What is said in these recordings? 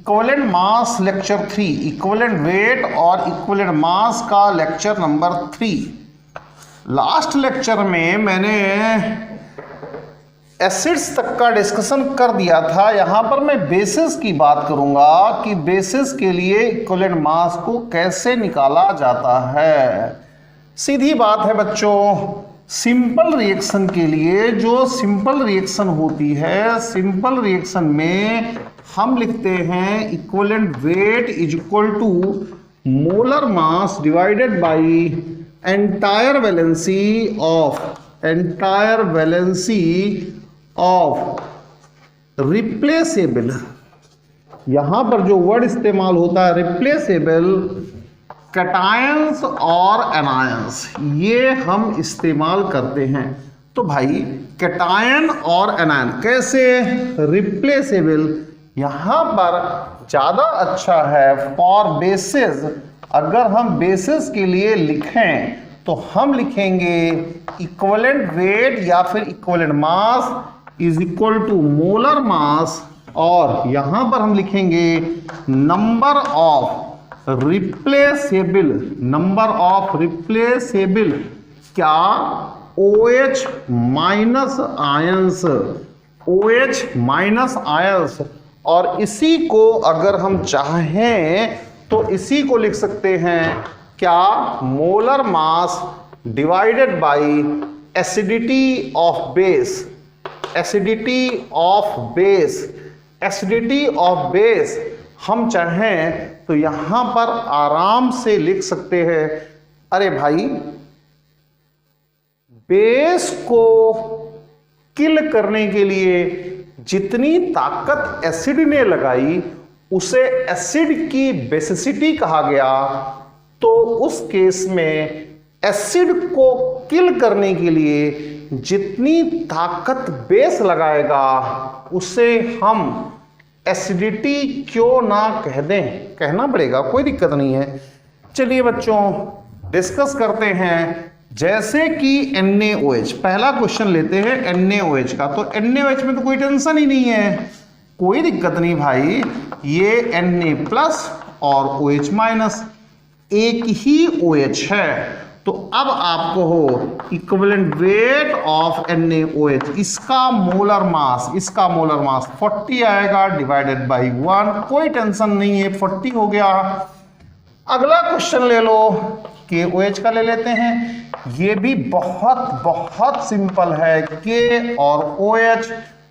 Equivalent mass lecture 3, equivalent weight और equivalent mass का lecture number 3। Last lecture में मैंने एसिड्स तक का डिस्कशन कर दिया था। यहां पर मैं बेसिस की बात करूंगा कि बेसिस के लिए इक्विवेलेंट मास को कैसे निकाला जाता है। सीधी बात है बच्चों, सिंपल रिएक्शन के लिए जो सिंपल रिएक्शन होती है, सिंपल रिएक्शन में हम लिखते हैं equivalent weight is equal to molar mass divided by entire valency of replaceable. यहां पर जो वर्ड इस्तेमाल होता है रिप्लेसेबल, कैटायंस और एनायंस, ये हम इस्तेमाल करते हैं। तो भाई कैटायन और एनायन कैसे? रिप्लेसेबल यहां पर ज्यादा अच्छा है फॉर बेसिस। अगर हम बेसिस के लिए लिखें तो हम लिखेंगे इक्विवेलेंट वेट या फिर equivalent mass is equal to molar mass, और यहां पर हम लिखेंगे नंबर ऑफ रिप्लेसेबल क्या? OH minus ions. और इसी को अगर हम चाहें तो इसी को लिख सकते हैं क्या? Molar mass divided bye acidity of base. हम चाहें तो यहां पर आराम से लिख सकते हैं, अरे भाई बेस को किल करने के लिए जितनी ताकत एसिड ने लगाई उसे एसिड की बेसिसिटी कहा गया। तो उस केस में एसिड को किल करने के लिए जितनी ताकत बेस लगाएगा उसे हम एसिडिटी क्यों ना कह दें, कहना पड़ेगा, कोई दिक्कत नहीं है। चलिए बच्चों डिस्कस करते हैं। जैसे कि NaOH, पहला क्वेश्चन लेते हैं NaOH का। तो NaOH में तो कोई टेंशन ही नहीं है, कोई दिक्कत नहीं भाई, ये Na प्लस और OH माइनस एक ही OH है। तो अब आपको हो इक्विवेलेंट वेट ऑफ NaOH, इसका मोलर मास 40 आएगा डिवाइडेड बाय 1, कोई टेंशन नहीं है, 40 हो गया। अगला क्वेश्चन ले लो, KOH का ले लेते हैं। ये भी बहुत सिंपल है, K और OH।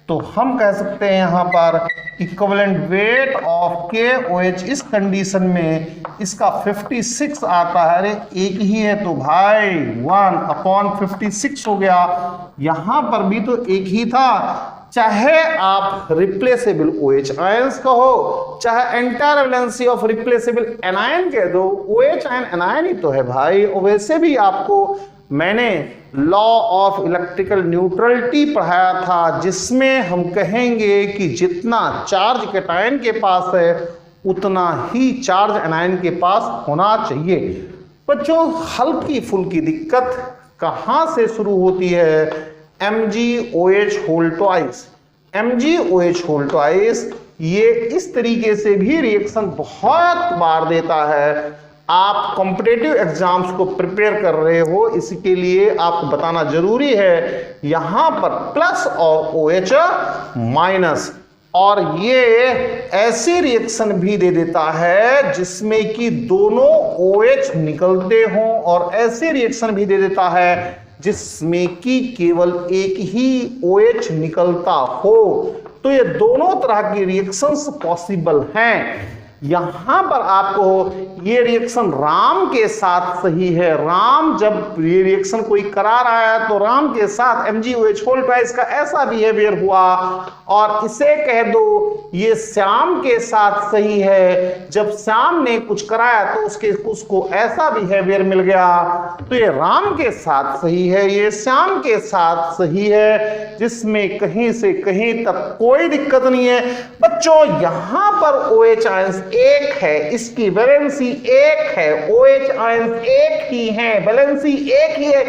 तो हम कह सकते हैं यहां पर इक्विवेलेंट वेट ऑफ KOH इस कंडीशन में इसका 56 आता है। अरे एक ही है तो भाई 1/56 हो गया। यहां पर भी तो एक ही था, चाहे आप रिप्लेसेबल OH आयंस कहो, चाहे entire valency of replaceable anion कह दो, OH आयन एनायन ही तो है भाई। और वैसे भी आपको मैंने लॉ ऑफ इलेक्ट्रिकल न्यूट्रलिटी पढ़ाया था, जिसमें हम कहेंगे कि जितना चार्ज कैटायन के पास है उतना ही चार्ज एनायन के पास होना चाहिए। बच्चों हल्की फुल्की दिक्कत कहां से शुरू होती है? MgOH whole twice. ये इस तरीके से भी रिएक्शन बहुत बार देता है। आप कॉम्पिटिटिव एग्जाम्स को प्रिपेयर कर रहे हो, इसके लिए आपको बताना जरूरी है। यहां पर प्लस और OH माइनस, और ये ऐसी रिएक्शन भी दे देता है जिसमें कि दोनों OH निकलते हों, और ऐसी रिएक्शन भी दे देता है जिसमें कि केवल एक ही OH निकलता हो। तो ये दोनों तरह की रिएक्शंस पॉसिबल हैं। यहां पर आपको ये रिएक्शन राम के साथ सही है। राम जब ये रिएक्शन कोई करा रहा है तो राम के साथ MgOH होल ट्वाइस का ऐसा बिहेवियर हुआ, और इसे कह दो ये श्याम के साथ सही है। जब श्याम ने कुछ कराया तो उसको ऐसा बिहेवियर मिल गया। तो ये राम के साथ सही है, ये श्याम के साथ सही है, जिसमें कहीं से कहीं तक कोई दिक्कत नहीं है। बच्चों यहां पर OH आयंस एक है, इसकी वैलेंसी एक है, OH आयंस एक ही है, वैलेंसी एक ही है।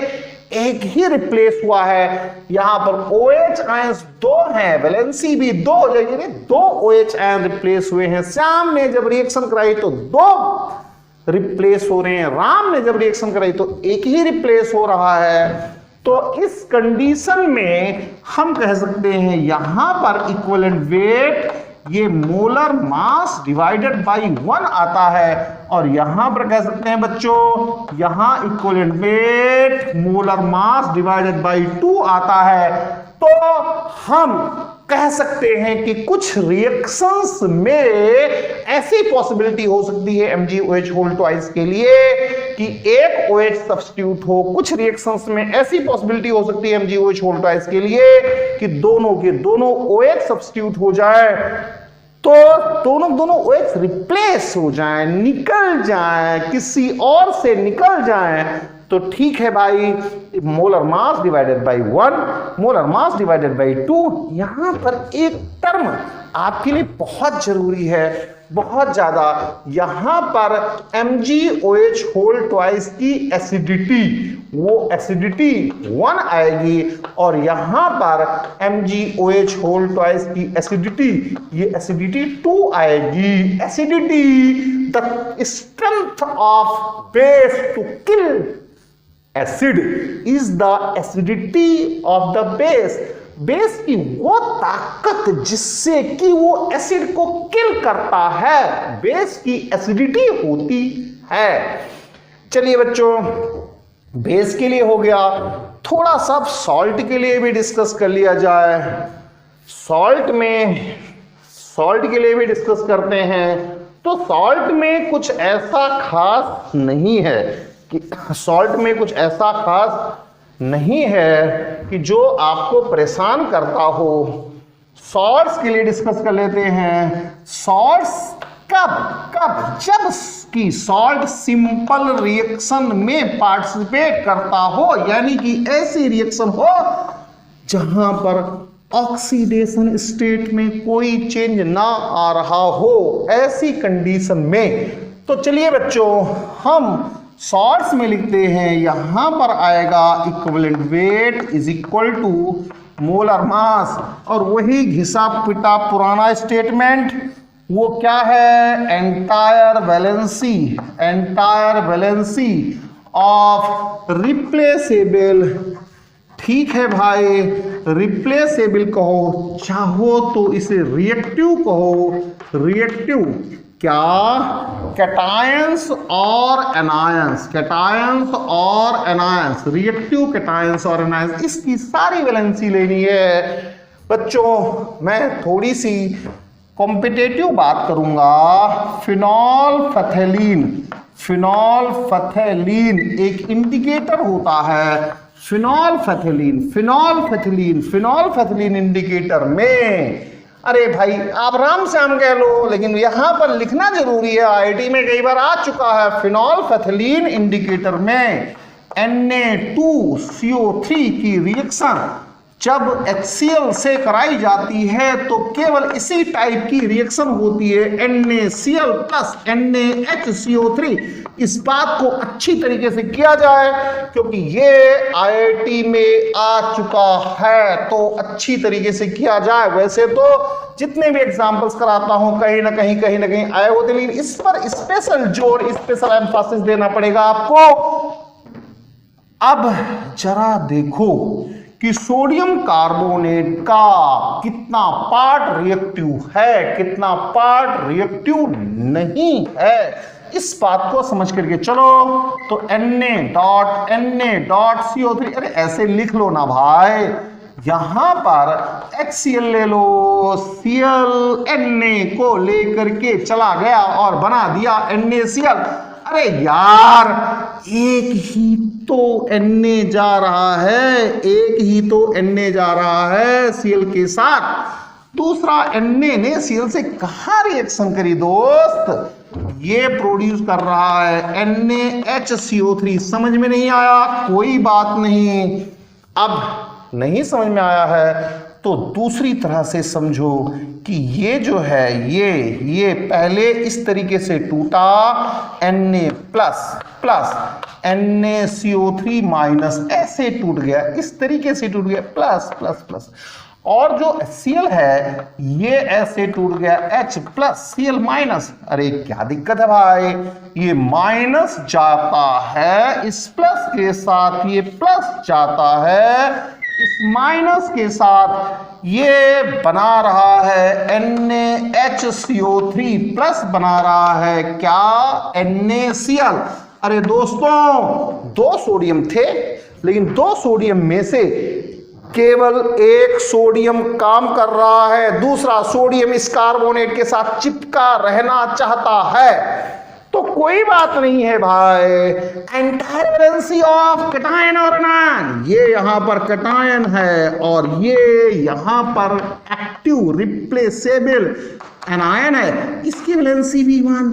एक ही रिप्लेस हुआ है। यहां पर OH आयंस 2 हैं, वैलेंसी भी 2 हो जाएगी, 2 OH आयन रिप्लेस हुए हैं। श्याम ने जब रिएक्शन कराई तो 2 रिप्लेस हो रहे हैं, राम ने जब रिएक्शन कराई तो एक ही रिप्लेस हो रहा है। तो इस कंडीशन में हम कह सकते हैं यहां पर इक्विवेलेंट वेट ये मोलर मास डिवाइडेड बाय 1 आता है, और यहां पर कह सकते हैं बच्चों यहां equivalent weight molar mass divided bye 2 आता है। तो हम कह सकते हैं कि कुछ रिएक्शंस में ऐसी पॉसिबिलिटी हो सकती है MgOH होल ट्वाइस के लिए कि एक OH सब्स्टिट्यूट हो, कुछ रिएक्शंस में ऐसी पॉसिबिलिटी हो सकती है MgOH होल ट्वाइस के लिए कि दोनों के दोनों OH सब्स्टिट्यूट हो जाए, तो दोनों OH रिप्लेस हो जाए, निकल जाए, किसी और से निकल जाए। तो ठीक है भाई, molar mass divided bye 1, molar mass divided bye 2। यहां पर एक टर्म आपके लिए बहुत जरूरी है, बहुत ज्यादा। यहां पर MgOH होल ट्वाइस की एसिडिटी, वो एसिडिटी 1 आएगी, और यहां पर MgOH होल ट्वाइस की एसिडिटी, ये एसिडिटी 2 आएगी। Acidity, the strength of base to kill acid is the acidity of the base. Base की वो ताकत जिससे कि वो एसिड को किल करता है, बेस की एसिडिटी होती है। चलिए बच्चों, बेस के लिए हो गया, थोड़ा सा सॉल्ट के लिए भी डिस्कस कर लिया जाए। सॉल्ट के लिए भी डिस्कस करते हैं। तो सॉल्ट में कुछ ऐसा खास नहीं है कि सॉल्ट में कुछ ऐसा खास नहीं है कि जो आपको परेशान करता हो। सॉल्ट्स के लिए डिस्कस कर लेते हैं। सॉल्ट्स कब जब कि सॉल्ट सिंपल रिएक्शन में पार्टिसिपेट करता हो, यानी कि ऐसी रिएक्शन हो जहां पर ऑक्सीडेशन स्टेट में कोई चेंज ना आ रहा हो, ऐसी कंडीशन में। तो चलिए बच्चों, हम सॉल्ट्स में लिखते हैं, यहां पर आएगा equivalent weight is equal to molar mass, और वही घिसा पिटा पुराना स्टेटमेंट, वो क्या है, एंटायर वैलेंसी ऑफ रिप्लेसेबल। ठीक है भाई, रिप्लेसेबल कहो, चाहो तो इसे रिएक्टिव कहो। रिएक्टिव क्या, कैटायंस और एनायंस, रिएक्टिव कैटायंस और एनायंस, इसकी सारी वैलेंसी लेनी है। बच्चों मैं थोड़ी सी कॉम्पिटेटिव बात करूंगा। फिनोल्फेथलीन एक इंडिकेटर होता है। फिनोल्फेथलीन इंडिकेटर में, अरे भाई आप राम श्याम कह लो, लेकिन यहां पर लिखना जरूरी है, IIT में कई बार आ चुका है। फिनोल्फेथलीन इंडिकेटर में Na2CO3 की रिएक्शन जब HCl से कराई जाती है तो केवल इसी टाइप की रिएक्शन होती है, NaCl प्लस NaHCO3। इस बात को अच्छी तरीके से किया जाए, क्योंकि ये IIT में आ चुका है, तो अच्छी तरीके से किया जाए। वैसे तो जितने भी एग्जाम्पल्स कराता हूं कहीं ना कहीं आए होते, लेकिन इस पर स्पेशल जोर, स्पेशल एम्फासिस देना पड़ेगा आपको। अब जरा देखो कि सोडियम कार्बोनेट का कितना पार्ट रिएक्टिव है, कितना पार्ट रिएक्टिव नहीं है, इस बात को समझ करके चलो। तो Na.CO3, अरे ऐसे लिख लो ना भाई, यहां पर HCl ले लो, Cl Na को लेकर के चला गया और बना दिया NaCl। अरे यार एक ही तो Na जा रहा है, Cl के साथ। दूसरा Na ने Cl से कहां रिएक्शन करी दोस्त, ये प्रोड्यूस कर रहा है NaHCO3। समझ में नहीं आया, कोई बात नहीं। अब नहीं समझ में आया है तो दूसरी तरह से समझो कि ये जो है ये पहले इस तरीके से टूटा, Na प्लस NaCO3 माइनस, ऐसे टूट गया, इस तरीके से टूट गया, प्लस प्लस प्लस। और जो HCl है ये ऐसे टूट गया, H प्लस Cl माइनस। अरे क्या दिक्कत है भाई, ये माइनस जाता है इस प्लस के साथ, ये प्लस जाता है इस माइनस के साथ, ये बना रहा है NaHCO3 प्लस बना रहा है क्या, NaCl। अरे दोस्तों दो सोडियम थे, लेकिन दो सोडियम में से केवल एक सोडियम काम कर रहा है, दूसरा सोडियम इस कार्बोनेट के साथ चिपका रहना चाहता है। तो कोई बात नहीं है भाई, एंटायर वैलेंसी ऑफ कैटायन और एनायन, ये यहां पर कैटायन है और ये यहां पर एक्टिव रिप्लेसेबल एनायन है। इसकी वैलेंसी V1,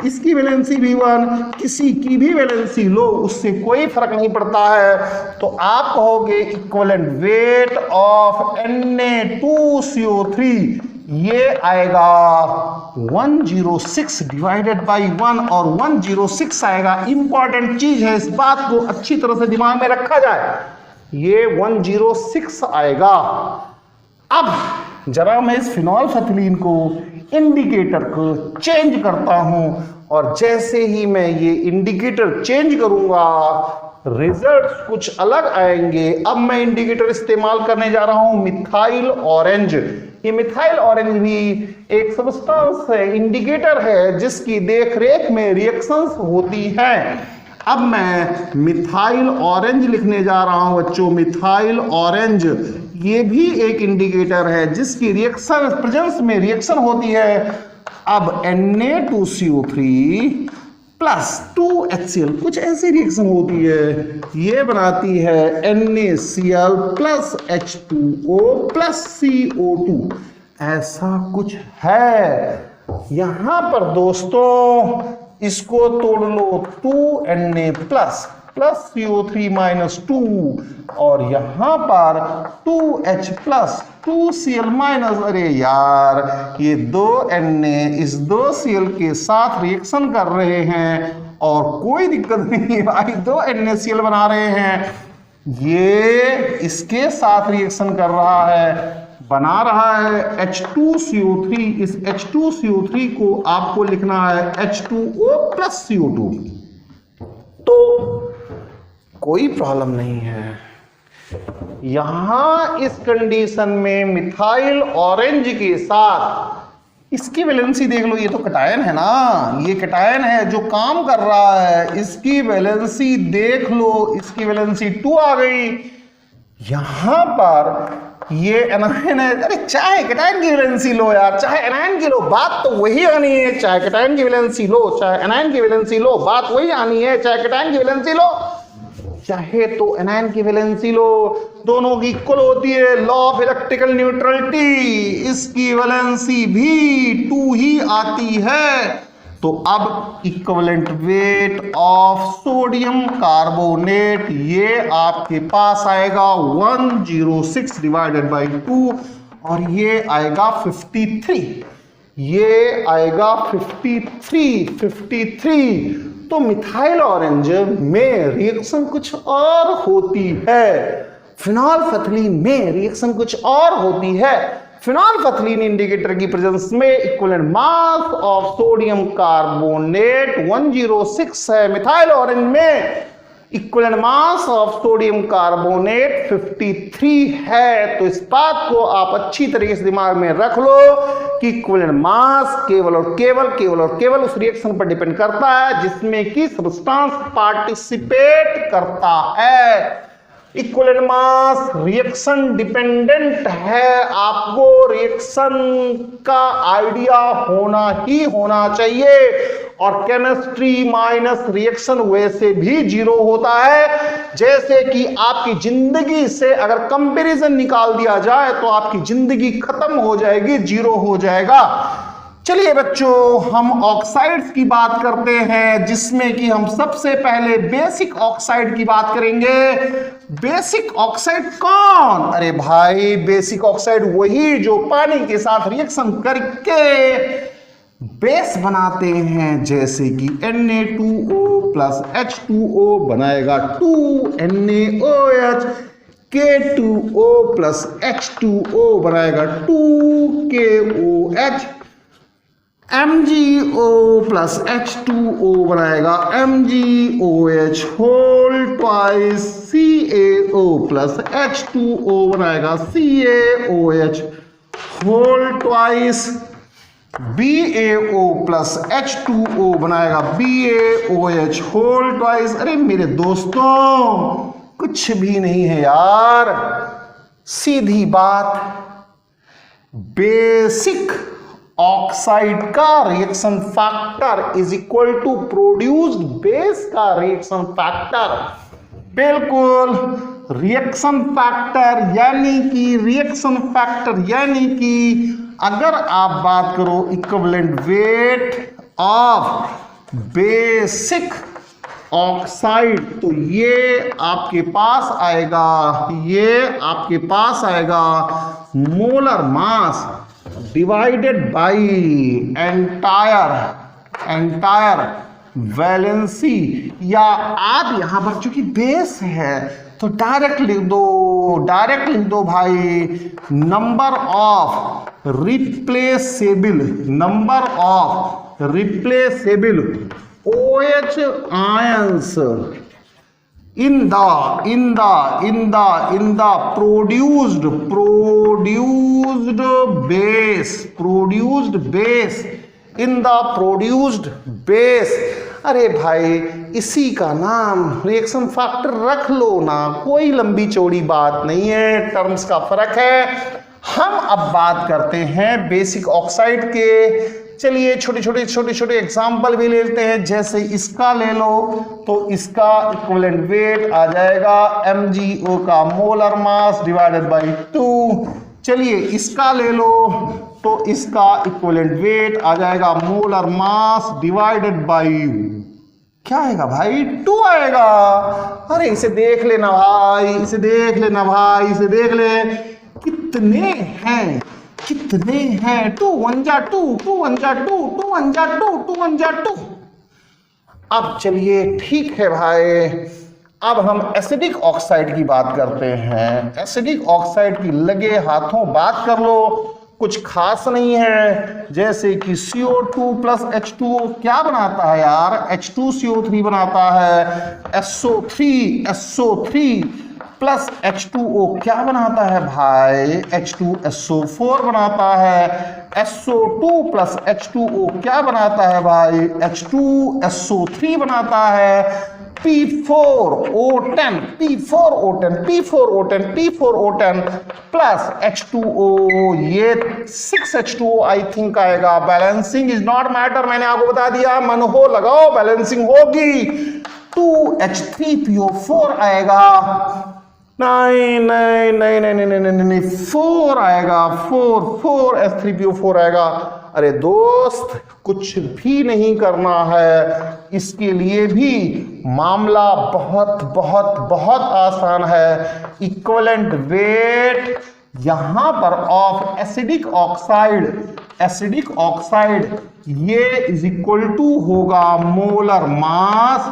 इसकी वैलेंसी V1, किसी की भी वैलेंसी लो उससे कोई फर्क नहीं पड़ता है। तो आप कहोगे इक्विवेलेंट वेट ऑफ Na2CO3 ये आएगा 106 डिवाइडेड बाई 1 और 106 आएगा। इंपॉर्टेंट चीज है, इस बात को अच्छी तरह से दिमाग में रखा जाए, ये 106 आएगा। अब जरा मैं इस फिनोल्फेथिलीन को इंडिकेटर को चेंज करता हूं और जैसे ही मैं ये इंडिकेटर चेंज करूंगा रिजल्ट्स कुछ अलग आएंगे। अब मैं इंडिकेटर इस्तेमाल करने जा रहा हूं मिथाइल ऑरेंज। ये मिथाइल ऑरेंज भी एक सब्सटेंस है, इंडिकेटर है जिसकी देखरेख में रिएक्शंस होती हैं। अब मैं मिथाइल ऑरेंज लिखने जा रहा हूं बच्चों, मिथाइल ऑरेंज ये भी एक इंडिकेटर है जिसकी रिएक्शन प्रेजेंस में रिएक्शन होती है। अब Na2CO3 प्लस 2HCl कुछ ऐसी रिएक्शन होती है, ये बनाती है NaCl plus H2O plus CO2, ऐसा कुछ है यहां पर दोस्तों। इसको तोड़ लो, 2Na plus plus CO3 minus 2 और यहां पर 2H प्लस 2Cl माइनस। अरे यार ये दो Na इस दो Cl के साथ रिएक्शन कर रहे हैं और कोई दिक्कत नहीं है भाई, दो NaCl बना रहे हैं, ये इसके साथ रिएक्शन कर रहा है, बना रहा है H2CO3। इस H2CO3 को आपको लिखना है H2O प्लस CO2। तो कोई प्रॉब्लम नहीं है। यहां इस कंडीशन में मिथाइल ऑरेंज के साथ इसकी वैलेंसी देख लो, ये तो कैटायन है ना, ये कैटायन है जो काम कर रहा है, इसकी वैलेंसी देख लो, इसकी वैलेंसी 2 आ गई। यहां पर ये एनायन है, अरे चाहे कैटायन की वैलेंसी लो यार, चाहे एनायन की लो, बात तो वही आनी है। चाहे कैटायन की वैलेंसी लो, चाहे एनायन की वैलेंसी लो, बात वही आनी है। चाहे कैटायन की वैलेंसी लो, चाहे तो एनायन की वैलेंसी लो, दोनों की इक्वल होती है, लॉ ऑफ इलेक्ट्रिकल न्यूट्रलिटी, इसकी वैलेंसी भी 2 ही आती है। तो अब equivalent weight of sodium carbonate ये आपके पास आएगा 106 डिवाइडेड बाई 2 और ये आएगा 53, ये आएगा 53। तो मिथाइल ऑरेंज में रिएक्शन कुछ और होती है, फिनोल्फेथिलीन में रिएक्शन कुछ और होती है। फिनोल्फेथिलीन इंडिकेटर की प्रेजेंस में equivalent mass of sodium carbonate 106 है, मिथाइल ऑरेंज में equivalent mass of sodium carbonate 53 है। तो इस बात को आप अच्छी तरीके से दिमाग में रख लो कि इक्विवेलेंट मास केवल और केवल उस रिएक्शन पर डिपेंड करता है जिसमें कि सब्सटेंस पार्टिसिपेट करता है। इक्विवेलेंट मास रिएक्शन डिपेंडेंट है, आपको रिएक्शन का आइडिया होना ही होना चाहिए। और केमिस्ट्री माइनस रिएक्शन वैसे भी 0 होता है। जैसे कि आपकी जिंदगी से अगर कंपैरिजन निकाल दिया जाए तो आपकी जिंदगी खत्म हो जाएगी, 0 हो जाएगा। चलिए बच्चों, हम ऑक्साइड्स की बात करते हैं, जिसमें कि हम सबसे पहले बेसिक ऑक्साइड की बात करेंगे। बेसिक ऑक्साइड कौन? अरे भाई बेसिक ऑक्साइड वही जो पानी के साथ रिएक्शन करके बेस बनाते हैं, जैसे कि Na2O प्लस H2O बनाएगा 2NaOH, K2O प्लस H2O बनाएगा 2KOH, MgO प्लस H2O बनाएगा MgOH whole twice, CaO plus H2O बनाएगा CaOH whole twice, BaO plus H2O बनाएगा BaOH होल ट्वाइस। अरे मेरे दोस्तों, कुछ भी नहीं है यार, सीधी बात। बेसिक ऑक्साइड का reaction factor is equal to produced base का रिएक्शन फैक्टर। बिल्कुल, रिएक्शन फैक्टर यानी कि अगर आप बात करो equivalent weight of basic oxide, तो ये आपके पास आएगा molar mass divided by entire valency, या आप यहां पर चूंकि बेस है तो डायरेक्ट लिख दो भाई, number of replaceable OH ions in the produced base। अरे भाई, इसी का नाम रिएक्शन फैक्टर रख लो ना, कोई लंबी चौड़ी बात नहीं है, टर्म्स का फर्क है। हम अब बात करते हैं बेसिक ऑक्साइड के। चलिए छोटे एग्जाम्पल भी ले लेते हैं, जैसे इसका ले लो तो इसका इक्विवेलेंट वेट आ जाएगा MgO का मोलर मास डिवाइडेड बाई 2। चलिए इसका ले लो तो इसका इक्विवेलेंट वेट आ जाएगा मोलर मास डिवाइडेड बाई, क्या आएगा भाई, 2 आएगा। अरे इसे देख लेना भाई, इसे देख ले, कितने हैं 2 1 जा 2, 2 1 जा 2, 2 1 जा 2, 2 1 जा 2। अब चलिए ठीक है भाई, अब हम एसिडिक ऑक्साइड की बात करते हैं। एसिडिक ऑक्साइड की लगे हाथों बात कर लो, कुछ खास नहीं है, जैसे कि CO2 प्लस H2O क्या बनाता है यार, H2CO3 बनाता है। SO3 प्लस H2O क्या बनाता है भाई, H2SO4 बनाता है। SO2 प्लस H2O क्या बनाता है भाई, H2SO3 बनाता है। P4O10 प्लस H2O, ये 6H2O आई थिंक आएगा। बैलेंसिंग इज नॉट मैटर, मैंने आपको बता दिया, मन हो लगाओ, बैलेंसिंग होगी। 2H3PO4 आएगा, नहीं 4 आएगा, 4H3PO4 आएगा। अरे दोस्त, कुछ भी नहीं करना है, इसके लिए भी मामला बहुत आसान है। इक्विवेलेंट वेट यहां पर ऑफ एसिडिक ऑक्साइड ये इज इक्वल टू होगा मोलर मास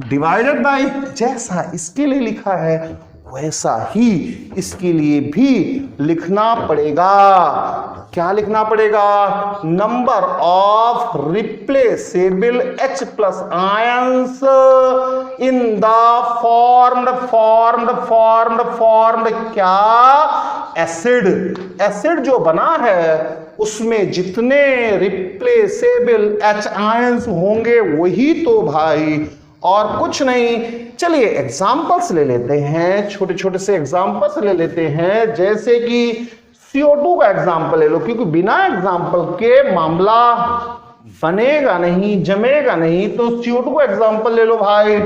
डिवाइडेड बाय, जैसा इसके लिए लिखा है वैसा ही इसके लिए भी लिखना पड़ेगा। क्या लिखना पड़ेगा, number of replaceable H plus ions in the formed क्या, एसिड जो बना है उसमें जितने रिप्लेसेबल H आयंस होंगे वही तो भाई, और कुछ नहीं। चलिए एग्जांपल्स ले लेते हैं, छोटे से एग्जांपल्स ले लेते हैं, जैसे कि CO2 का एग्जांपल ले लो, क्योंकि बिना एग्जांपल के मामला बनेगा नहीं, जमेगा नहीं। तो CO2 का एग्जांपल ले लो भाई।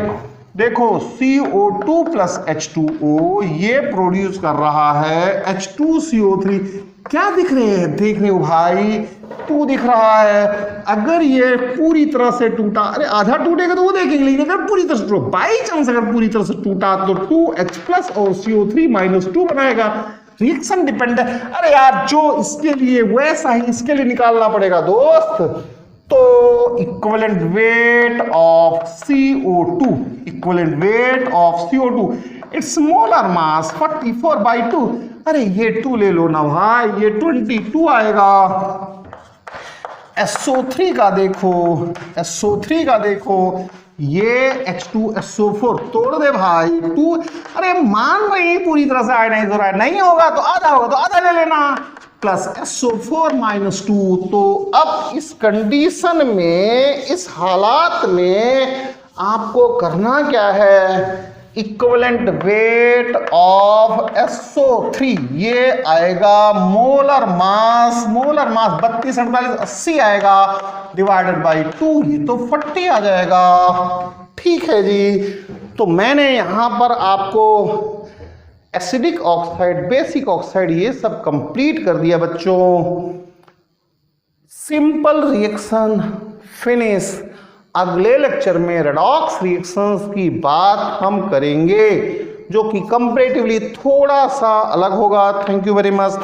देखो CO2 प्लस H2O ये प्रोड्यूस कर रहा है H2CO3। क्या दिख रहे हो भाई, 2 दिख रहा है। अगर ये पूरी तरह से टूटा, अरे आधा टूटेगा तो वो देखेंगे, लेकिन अगर पूरी तरह से टूटा, बाई चांस अगर पूरी तरह से टूटा तो 2H प्लस और CO3 माइनस 2 बनाएगा। रिएक्शन डिपेंडेंट, अरे यार जो इसके लिए वैसा ही इसके लिए निकालना पड़ेगा दोस्त। तो equivalent weight of CO2, equivalent weight of CO2 it's molar mass 44/2। अरे ये 2 ले लो ना भाई, ये 22 आएगा। SO3 का देखो, SO3 का देखो, ये H2SO4 तोड़ दे भाई 2। अरे मान रही पूरी तरह से आयनाइज हो रहा है, नहीं होगा तो आधा होगा तो आधा ले लेना, प्लस SO4 - 2। तो अब इस कंडीशन में, इस हालात में आपको करना क्या है, इक्विवेलेंट वेट ऑफ SO3 ये आएगा मोलर मास 32, 48, 80 आएगा डिवाइडेड बाई 2, ये तो 40 आ जाएगा। ठीक है जी, तो मैंने यहां पर आपको एसिडिक ऑक्साइड, बेसिक ऑक्साइड ये सब कंप्लीट कर दिया बच्चों। Simple reaction finish. अगले लेक्चर में रेडॉक्स रिएक्शंस की बात हम करेंगे जो कि कंपैरेटिवली थोड़ा सा अलग होगा। Thank you very much.